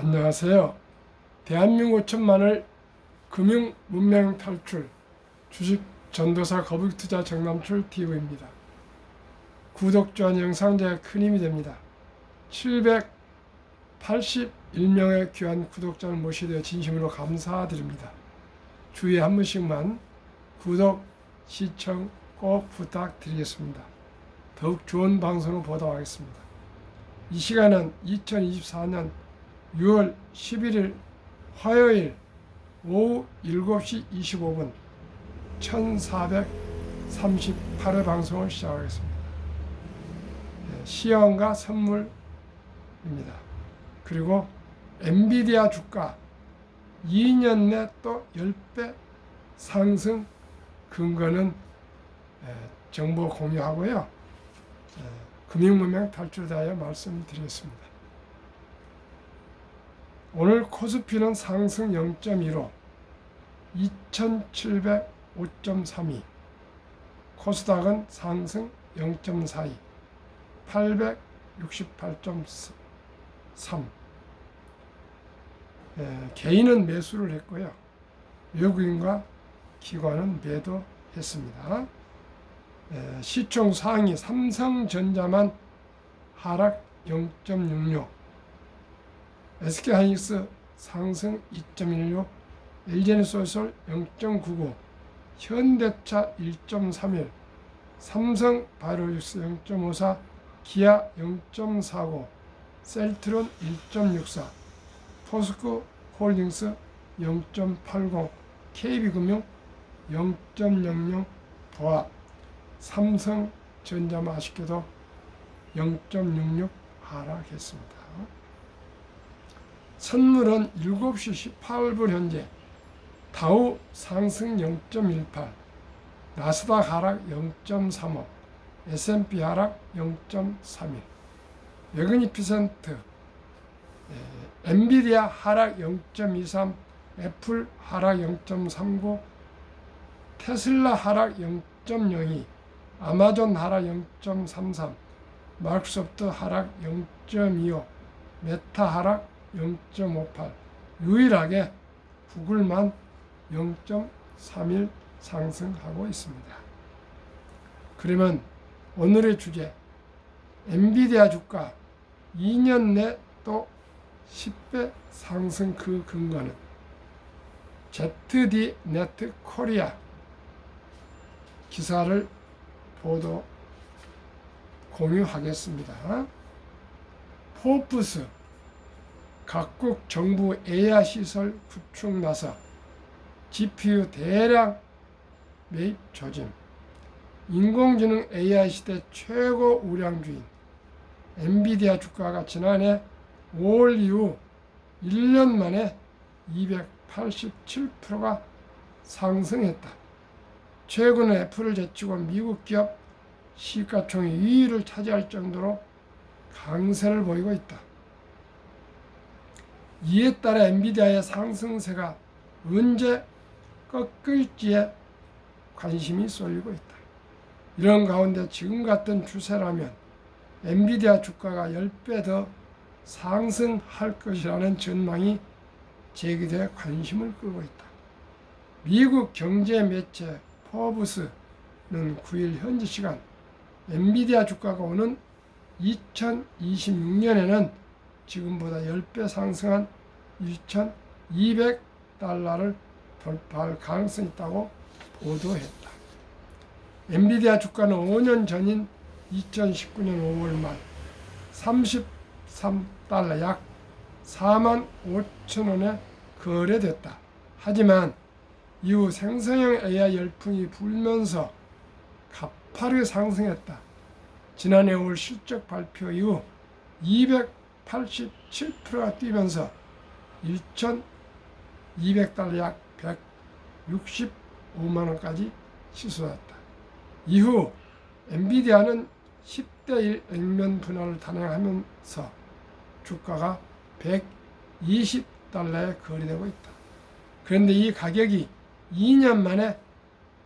안녕하세요. 대한민국 5천만을 금융 문명 탈출 주식 전도사 거북투자 정남출 TV입니다. 구독, 좋아요, 영상 제가 큰 힘이 됩니다. 781명의 귀한 구독자를 모시되 진심으로 감사드립니다. 주에 한 번씩만 구독, 시청 꼭 부탁드리겠습니다. 더욱 좋은 방송을 보도록 하겠습니다. 이 시간은 2024년 6월 11일 화요일 오후 7시 25분 1438회 방송을 시작하겠습니다. 시연과 선물입니다. 그리고 엔비디아 주가 2년 내 또 10배 상승 근거는 정보 공유하고요. 금융문명 탈출에 대하여 말씀드리겠습니다. 오늘 코스피는 상승 0.15, 2705.32, 코스닥은 상승 0.42, 868.3. 개인은 매수를 했고요. 외국인과 기관은 매도했습니다. 시총 상위 삼성전자만 하락 0.66, SK하이닉스 상승 2.16, LG에너지솔루션 0.99, 현대차 1.31, 삼성바이오로직스 0.54, 기아 0.49, 셀트론 1.64, 포스코홀딩스 0.80, KB금융 0.00, 보아, 삼성전자만 아쉽게도 0.66 하락했습니다. 선물은 7시 18분 현재 다우 상승 0.18, 나스닥 하락 0.35, S&P 하락 0.31, 외근이 %, 엔비디아 하락 0.23, 애플 하락 0.39, 테슬라 하락 0.02, 아마존 하락 0.33, 마이크로소프트 하락 0.25, 메타 하락 0.58, 유일하게 구글만 0.31 상승하고 있습니다. 그러면 오늘의 주제, 엔비디아 주가 2년 내 또 10배 상승 그 근거는 ZD 네트 코리아 기사를 보도 공유하겠습니다. 포브스 각국 정부 AI 시설 구축 나서 GPU 대량 매입 조짐, 인공지능 AI 시대 최고 우량주인 엔비디아 주가가 지난해 5월 이후 1년 만에 287%가 상승했다. 최근에 애플을 제치고 미국 기업 시가총액 2위를 차지할 정도로 강세를 보이고 있다. 이에 따라 엔비디아의 상승세가 언제 꺾일지에 관심이 쏠리고 있다. 이런 가운데 지금 같은 추세라면 엔비디아 주가가 10배 더 상승할 것이라는 전망이 제기돼 관심을 끌고 있다. 미국 경제 매체 포브스는 9일 현지 시간 엔비디아 주가가 오는 2026년에는 지금보다 10배 상승한 1,200달러를 돌파할 가능성이 있다고 보도했다. 엔비디아 주가는 5년 전인 2019년 5월 말 33달러 약 4만 5천 원에 거래됐다. 하지만 이후 생성형 AI 열풍이 불면서 가파르게 상승했다. 지난해 5월 실적 발표 이후 287%가 뛰면서 1,200달러 약 165만 원까지 치솟았다. 이후 엔비디아는 10대1 액면 분할을 단행하면서 주가가 120달러에 거래되고 있다. 그런데 이 가격이 2년 만에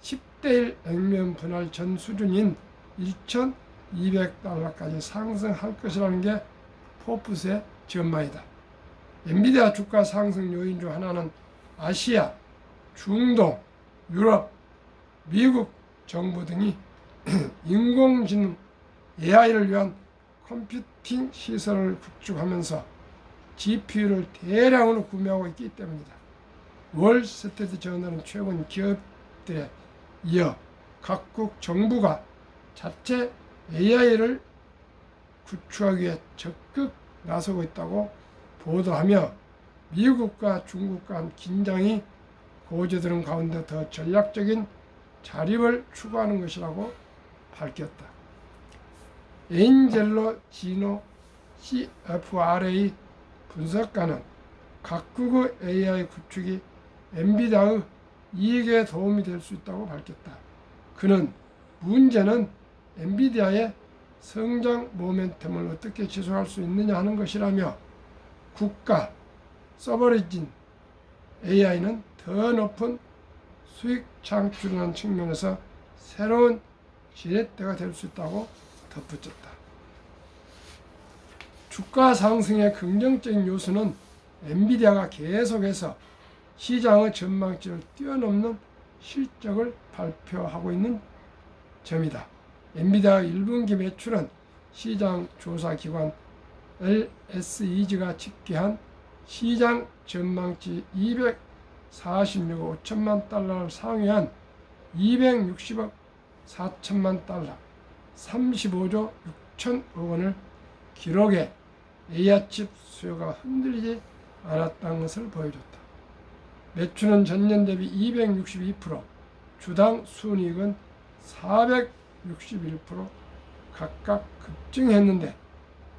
10대1 액면 분할 전 수준인 1,200달러까지 상승할 것이라는 게 포브스의 전망이다. 엔비디아 주가 상승 요인 중 하나는 아시아, 중동, 유럽, 미국 정부 등이 인공지능 AI를 위한 컴퓨팅 시설을 구축하면서 GPU를 대량으로 구매하고 있기 때문이다. 월스트리트 저널은 최근 기업들에 이어 각국 정부가 자체 AI를 구축하기 위해 적극 나서고 있다고 보도하며 미국과 중국 간 긴장이 고조되는 가운데 더 전략적인 자립을 추구하는 것이라고 밝혔다. 에인젤로 지노 CFRA 분석가는 각국의 AI 구축이 엔비디아의 이익에 도움이 될 수 있다고 밝혔다. 그는 문제는 엔비디아의 성장 모멘텀을 어떻게 지속할 수 있느냐 하는 것이라며 국가 서버리진 AI는 더 높은 수익 창출이라는 측면에서 새로운 지렛대가 될 수 있다고 덧붙였다. 주가 상승의 긍정적인 요소는 엔비디아가 계속해서 시장의 전망치를 뛰어넘는 실적을 발표하고 있는 점이다. 엔비디아 1분기 매출은 시장 조사 기관 LSEG가 집계한 시장 전망치 246억 5천만 달러를 상회한 260억 4천만 달러, 35조 6천억 원을 기록해 AI칩 수요가 흔들리지 않았다는 것을 보여줬다. 매출은 전년 대비 262%, 주당 순이익은 461% 각각 급증했는데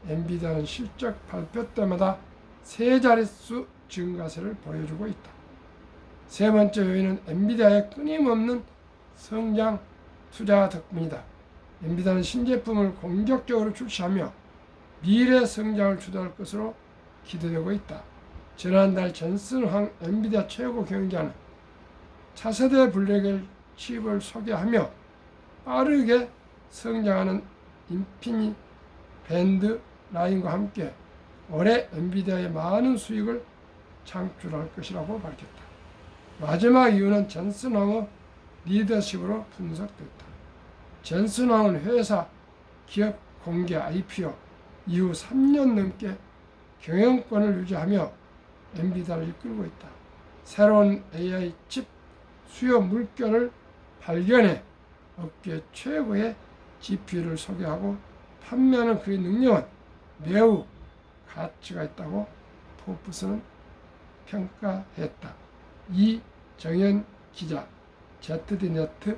엔비디아는 실적 발표 때마다 세 자릿수 증가세를 보여주고 있다. 세 번째 요인은 엔비디아의 끊임없는 성장 투자 덕분이다. 엔비디아는 신제품을 공격적으로 출시하며 미래 성장을 주도할 것으로 기대되고 있다. 지난달 젠슨 황 엔비디아 최고 경영자는 차세대 블랙엘 칩을 소개하며 빠르게 성장하는 인피니 밴드 라인과 함께 올해 엔비디아의 많은 수익을 창출할 것이라고 밝혔다. 마지막 이유는 젠슨 황의 리더십으로 분석됐다. 젠슨 황은 회사 기업 공개 IPO 이후 3년 넘게 경영권을 유지하며 엔비디아를 이끌고 있다. 새로운 AI 칩 수요 물결을 발견해 업계 최고의 GPU를 소개하고 판매하는 그의 능력은 매우 가치가 있다고 포브스는 평가했다. 이정현 기자, ZD네트의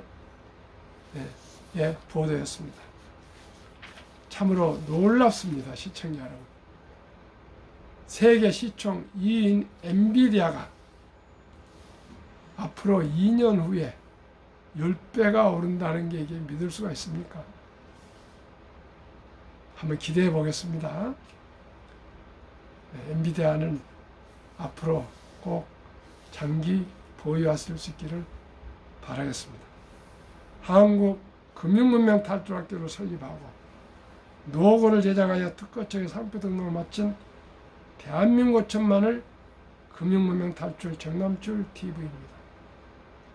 보도였습니다. 참으로 놀랍습니다. 시청자 여러분. 세계 시총 2위인 엔비디아가 앞으로 2년 후에 10배가 오른다는 게 이게 믿을 수가 있습니까? 한번 기대해 보겠습니다. 엔비디아는 앞으로 꼭 장기 보유하실 수 있기를 바라겠습니다. 한국 금융문명 탈출학교를 설립하고 노고를 제작하여 특허청의 상표 등록을 마친 대한민국 천만을 금융문명 탈출 정남출 TV입니다.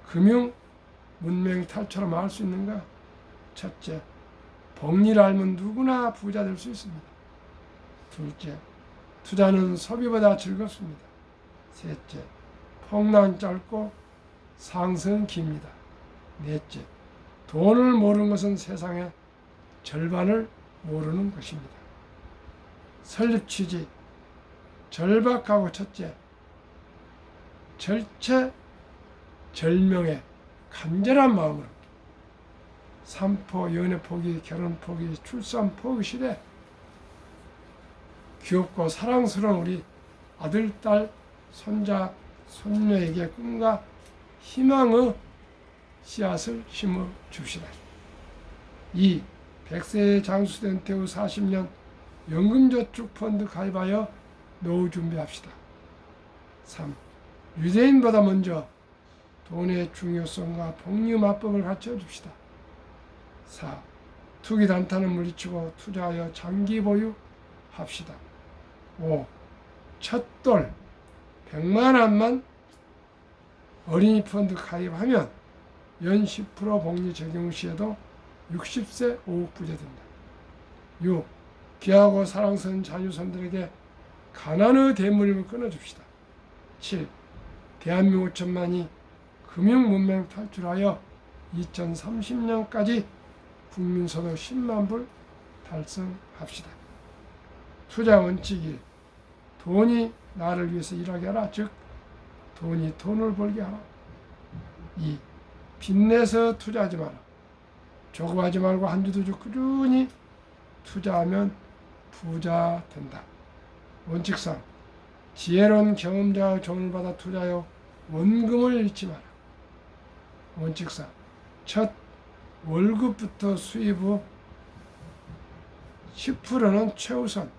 금융문명 탈출하면 할 수 있는가? 첫째, 복리를 알면 누구나 부자 될 수 있습니다. 둘째, 투자는 소비보다 즐겁습니다. 셋째, 폭락은 짧고 상승은 깁니다. 넷째, 돈을 모르는 것은 세상의 절반을 모르는 것입니다. 설립 취지, 절박하고 첫째, 절체절명의 간절한 마음으로 산포, 연애 포기, 결혼 포기, 출산 포기 시대 귀엽고 사랑스러운 우리 아들, 딸, 손자, 손녀에게 꿈과 희망의 씨앗을 심어 줍시다. 2. 100세 장수된 태후 40년 연금저축펀드 가입하여 노후 준비합시다. 3. 유대인보다 먼저 돈의 중요성과 복리마법을 가르쳐 줍시다. 4. 투기 단타는 물리치고 투자하여 장기 보유합시다. 5. 첫돌 100만 원만 어린이 펀드 가입하면 연 10% 복리 적용 시에도 60세 5억 부재된다. 6. 귀하고 사랑스러운 자녀손들에게 가난의 대물림을 끊어줍시다. 7. 대한민국 5천만이 금융문명 탈출하여 2030년까지 국민소득 10만 불 달성합시다. 투자 원칙 1. 돈이 나를 위해서 일하게 하라. 즉 돈이 돈을 벌게 하라. 2. 빚내서 투자하지 마라. 조급하지 말고 한 주 두 주 꾸준히 투자하면 부자 된다. 원칙 3. 지혜로운 경험자의 조언을 받아 투자하여 원금을 잃지 마라. 원칙 4. 첫 월급부터 수입 후 10%는 최우선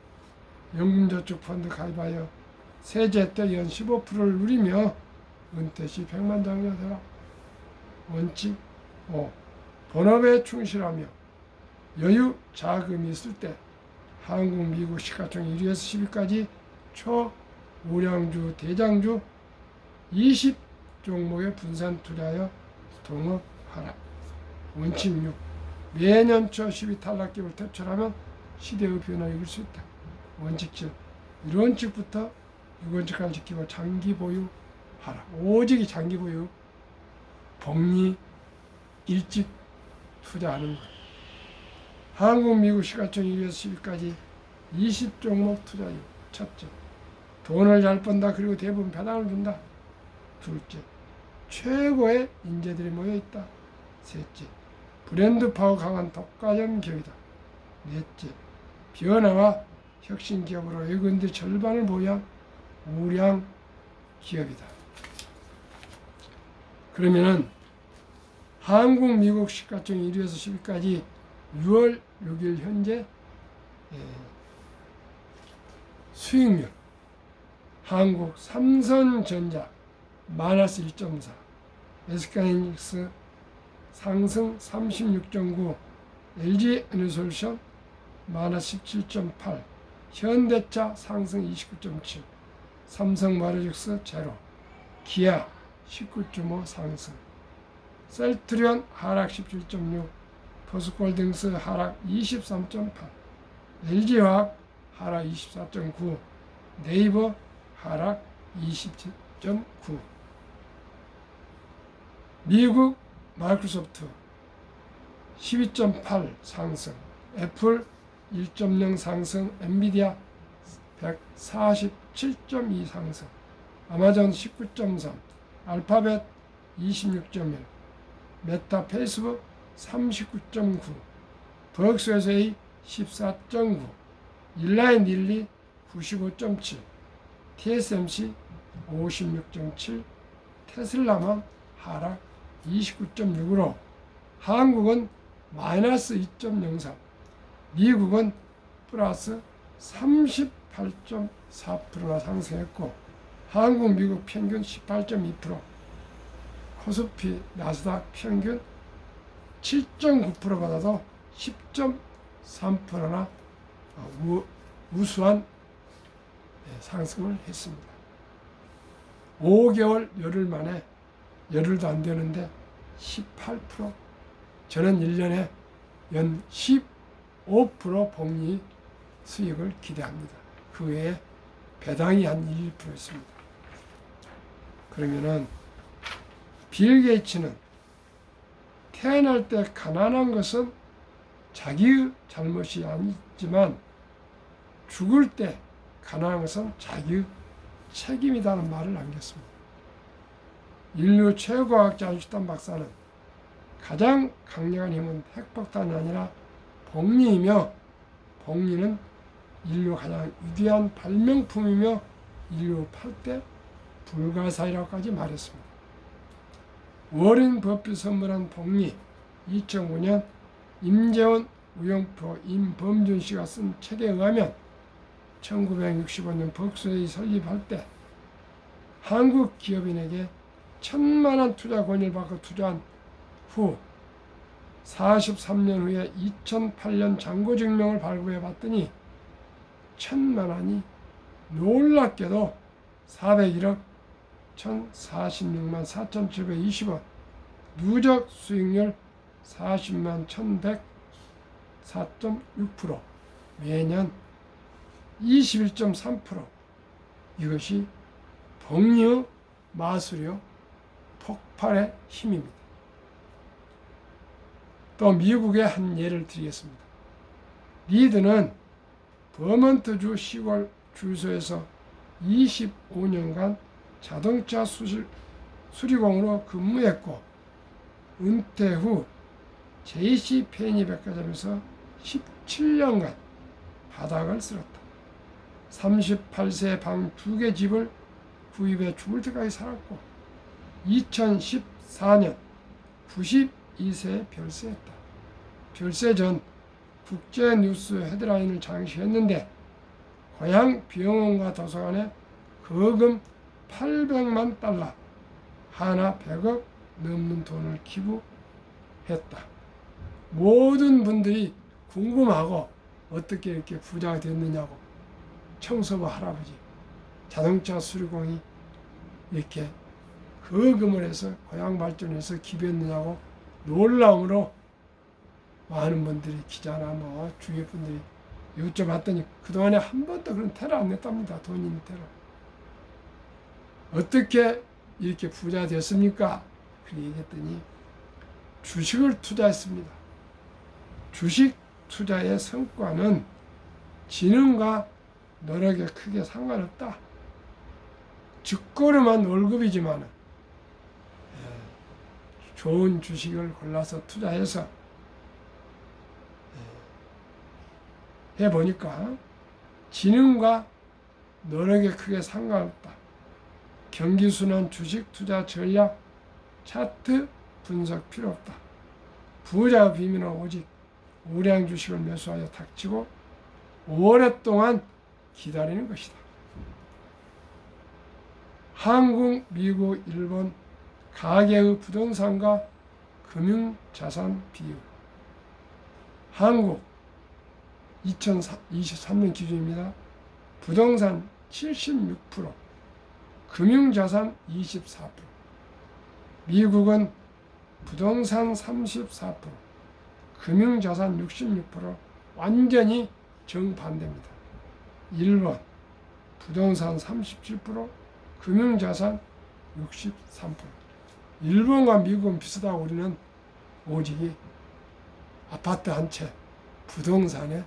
연금저축펀드 가입하여 세제 때 연 15%를 누리며 은퇴 시 백만장자 되라. 원칙 5. 본업에 충실하며 여유 자금이 있을 때 한국, 미국 시가총 1위에서 10위까지 초우량주, 대장주 20 종목에 분산 투자하여 동업하라. 원칙 6. 매년 초 10위 탈락기를 퇴출하면 시대의 변화를 이길 수 있다. 원칙 7. 1원칙부터 6원칙까지 지키고 장기 보유하라. 오직 장기 보유, 복리, 일찍 투자하는 것. 한국, 미국 시가총 1위에서 10위까지 20종목 투자유. 첫째, 돈을 잘 번다. 그리고 대부분 배당을 준다. 둘째, 최고의 인재들이 모여있다. 셋째, 브랜드 파워 강한 독과점 기업이다. 넷째, 변화와 혁신 기업으로 외국인들 절반을 보유한 우량 기업이다. 그러면은 한국, 미국 시가총 1위에서 10위까지 6월 6일 현재 수익률 한국 삼성전자 마이너스 1.4, SK하이닉스 상승 36.9, LG에너솔루션 마이너스 17.8, 현대차 상승 29.7, 삼성바이오로직스 제로, 기아 19.5 상승, 셀트리온 하락 17.6, 포스코홀딩스 하락 23.8, LG화학 하락 24.9, 네이버 하락 27.9. 미국 마이크로소프트 12.8 상승, 애플 1.0 상승, 엔비디아 147.2 상승, 아마존 19.3, 알파벳 26.1, 메타 페이스북 39.9, 버크셔에서의 14.9, 일라인 릴리 95.7, TSMC 56.7, 테슬라만 하락 29.6으로 한국은 마이너스 2.03, 미국은 플러스 38.4%나 상승했고 한국, 미국 평균 18.2%, 코스피, 나스닥 평균 7.9% 받아도 10.3%나 우수한 상승을 했습니다. 5개월 열흘 만에, 열흘도 안 되는데 18%, 저는 1년에 연 15% 복리 수익을 기대합니다. 그 외에 배당이 한 1% 있습니다. 그러면은 빌 게이츠는 태어날 때 가난한 것은 자기의 잘못이 아니지만 죽을 때 가난한 것은 자기의 책임이라는 말을 남겼습니다. 인류 최고과학자 아인슈타인 박사는 가장 강력한 힘은 핵폭탄이 아니라 복리이며 복리는 인류 가장 위대한 발명품이며 인류 8대 불가사의라고까지 말했습니다. 워렌 버핏 선물한 복리 2009년 임재원, 우영표, 임범준 씨가 쓴 책에 의하면 1965년 벅스웨이 설립할 때 한국 기업인에게 1,000만원 투자 권유를 받고 투자한 후 43년 후에 2008년 잔고증명을 발급해 봤더니 1,000만원이 놀랍게도 401억 1046만 4,720원, 누적 수익률 40만 1,100 4.6%, 매년 21.3%. 이것이 복리의 마술이요 폭발의 힘입니다. 또 미국의 한 예를 드리겠습니다. 리드는 버먼트주 시골 주유소에서 25년간 자동차 수리공으로 근무했고, 은퇴 후 JC 페니 백화점에서 17년간 바닥을 쓸었다. 38세 방 2개 집을 구입해 죽을 때까지 살았고, 2014년 92세에 별세했다. 별세 전 국제뉴스 헤드라인을 장식했는데, 고향 병원과 도서관에 거금 800만 달러, 하나 100억 넘는 돈을 기부했다. 모든 분들이 궁금하고 어떻게 이렇게 부자가 됐느냐고, 청소부 할아버지, 자동차 수리공이 이렇게 거금을 해서 고향 발전해서 기부했느냐고 놀라움으로 많은 분들이, 기자나 뭐 주위 분들이 여쭤봤더니 그동안에 한 번도 그런 테러 안 냈답니다. 돈 있는 테러. 어떻게 이렇게 부자 됐습니까? 그렇게 얘기했더니 주식을 투자했습니다. 주식 투자의 성과는 지능과 노력에 크게 상관없다. 직거래만 월급이지만 좋은 주식을 골라서 투자해서 해보니까 지능과 노력에 크게 상관없다. 경기순환 주식 투자 전략, 차트 분석 필요 없다. 부자의 비밀은 오직 우량 주식을 매수하여 닥치고 오랫동안 기다리는 것이다. 한국, 미국, 일본 가계의 부동산과 금융자산 비율. 한국 2023년 기준입니다. 부동산 76%, 금융자산 24%. 미국은 부동산 34%, 금융자산 66%, 완전히 정반대입니다. 일본 부동산 37%, 금융자산 63%. 일본과 미국은 비슷하고 우리는 오직 아파트 한 채, 부동산에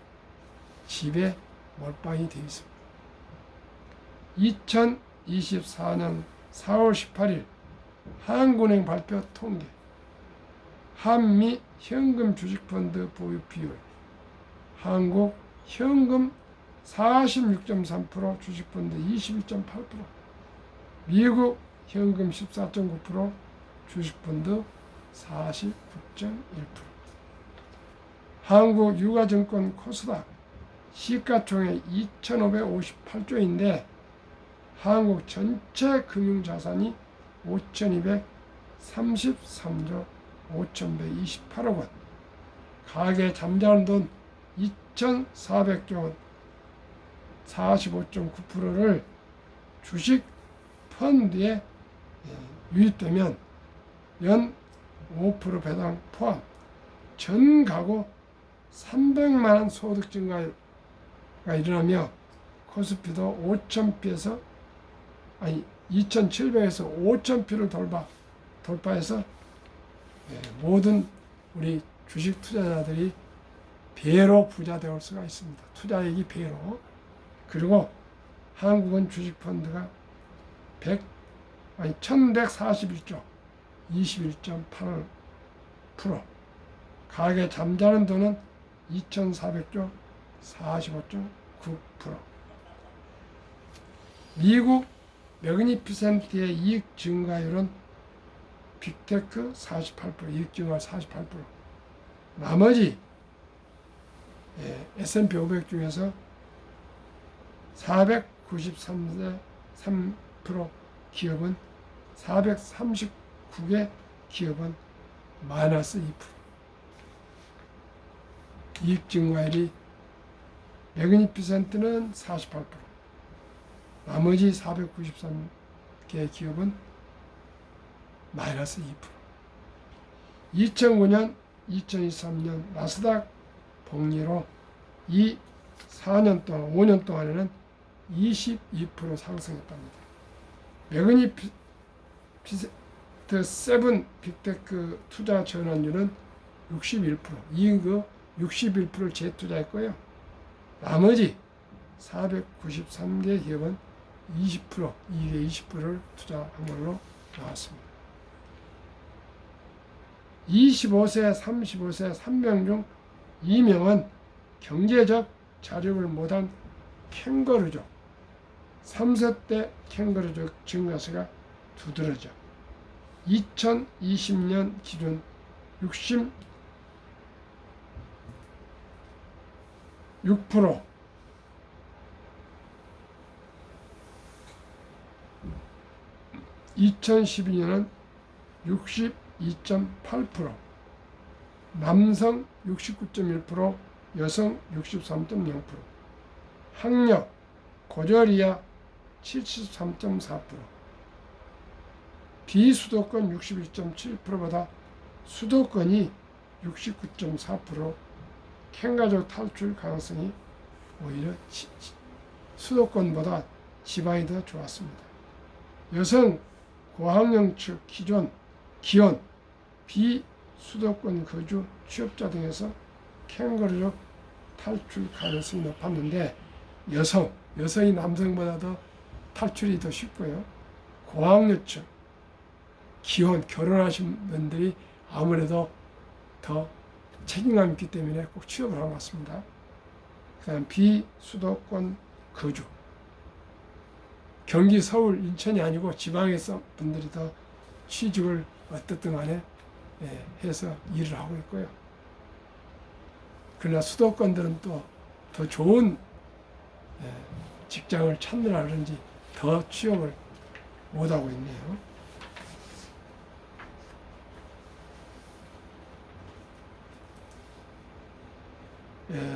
집에 몰빵이 되어 있습니다. 2024년 4월 18일 한국은행 발표 통계, 한미 현금 주식펀드 보유 비율. 한국 현금 46.3%, 주식펀드 21.8%, 미국 현금 14.9%, 주식펀드 49.1%. 한국 유가증권 코스닥 시가총액 2,558조인데 한국 전체 금융자산이 5,233조 5,128억 원, 가계 잠자는 돈 2,400조 원, 45.9%를 주식 펀드에 유입되면 연 5% 배당 포함 전 가구 300만 원 소득 증가가 일어나며 코스피도 2,700에서 5,000피를 돌파해서 모든 우리 주식 투자자들이 배로 부자 될 수가 있습니다. 투자액이 배로. 그리고 한국은 주식 펀드가 1,141조 21.8%, 가계 잠자는 돈은 2,400조 45.9%. 미국 매그니피센트의 이익 증가율은 빅테크 48%, 이익 증가율 48%. 나머지 S&P 500 중에서 493개 3% 기업은 439개 기업은 마이너스 2%. 이익 증가율이 매그니피센트는 48%, 나머지 493개 기업은 마이너스 2%. 2009년, 2023년 나스닥 복리로 이 4년 동안, 5년 동안에는 22% 상승했답니다. 매그니피센트 7 빅테크 투자 전환율은 61%. 이 61%를 재투자했고요. 나머지 493개 기업은 20%, 이익의 20%를 투자한 걸로 나왔습니다. 25세, 35세 3명 중 2명은 경제적 자립을 못한 캥거루족, 3세 캥거루족 증가세가 두드러져 2020년 기준 66% 2012년은 62.8%, 남성 69.1%, 여성 63.0%, 학력, 고졸 이하 73.4%, 비수도권 61.7%보다 수도권이 69.4%, 캥가족 탈출 가능성이 오히려 수도권보다 지방이 더 좋았습니다. 여성 고학령 측 기혼 비수도권 거주 취업자 등에서 캥거루족 탈출 가능성이 높았는데 여성이 남성보다 더 탈출이 더 쉽고요. 고학력 측 기혼 결혼하신 분들이 아무래도 더 책임감 있기 때문에 꼭 취업을 한 것 같습니다. 그다음 비수도권 거주 경기, 서울, 인천이 아니고 지방에서 분들이 더 취직을 어떻든 간에 해서 일을 하고 있고요. 그러나 수도권들은 또 더 좋은 직장을 찾느라 그런지 더 취업을 못하고 있네요.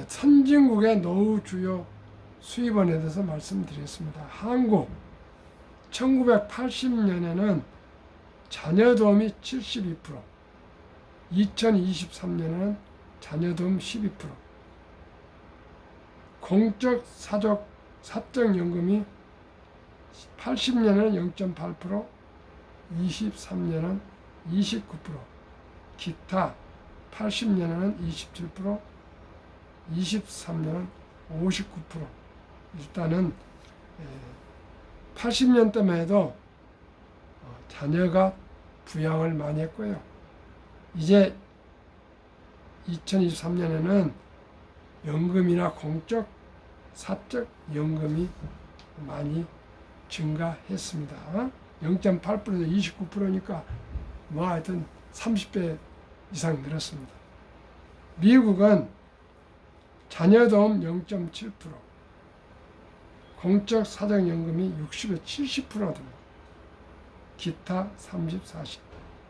선진국의 노후 주요 수입원에 대해서 말씀드리겠습니다. 한국 1980년에는 자녀도움이 72%, 2023년에는 자녀도움 12%, 공적 사적연금이 80년에는 0.8%, 23년은 29%, 기타 80년에는 27%, 23년은 59%. 일단은 80년대만 해도 자녀가 부양을 많이 했고요. 이제 2023년에는 연금이나 공적, 사적 연금이 많이 증가했습니다. 0.8%에서 29%니까 뭐 하여튼 30배 이상 늘었습니다. 미국은 자녀도움 0.7%, 공적 사적연금이 60에서 70%가 됩니다. 기타 30, 40.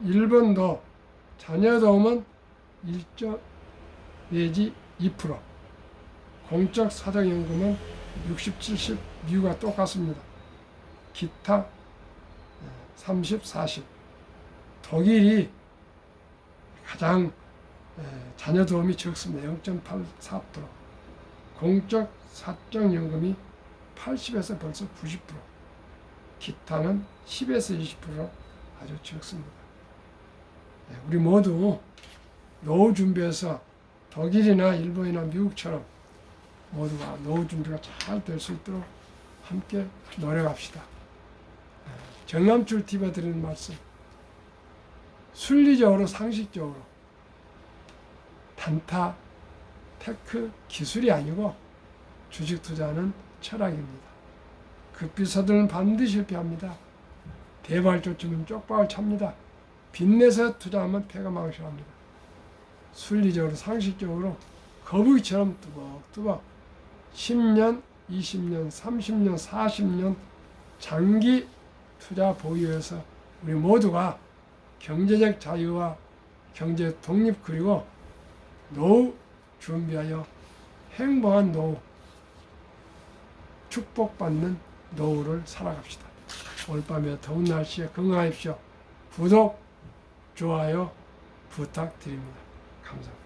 일본도 자녀도움은 1조 내지 2%, 공적 사적연금은 60, 70, 미국과 똑같습니다. 기타 30, 40. 독일이 가장 자녀도움이 적습니다. 0.84%. 공적 사적연금이 80에서 벌써 90%. 기타는 10에서 20% 아주 적습니다. 우리 모두 노후 준비해서 독일이나 일본이나 미국처럼 모두가 노후 준비가 잘 될 수 있도록 함께 노력합시다. 정남출 TV에 드리는 말씀, 순리적으로 상식적으로 단타, 테크, 기술이 아니고 주식 투자는 철학입니다. 급히 서두르면 반드시 실패합니다. 대발조치는 쪽박을 찹니다. 빚내서 투자하면 패가 망신합니다. 순리적으로 상식적으로 거북이처럼 뚜벅뚜벅 10년, 20년, 30년, 40년 장기 투자 보유해서 우리 모두가 경제적 자유와 경제 독립 그리고 노후 준비하여 행복한 노후 축복받는 노후를 살아갑시다. 오늘 밤에 더운 날씨에 건강하십시오. 구독, 좋아요 부탁드립니다. 감사합니다.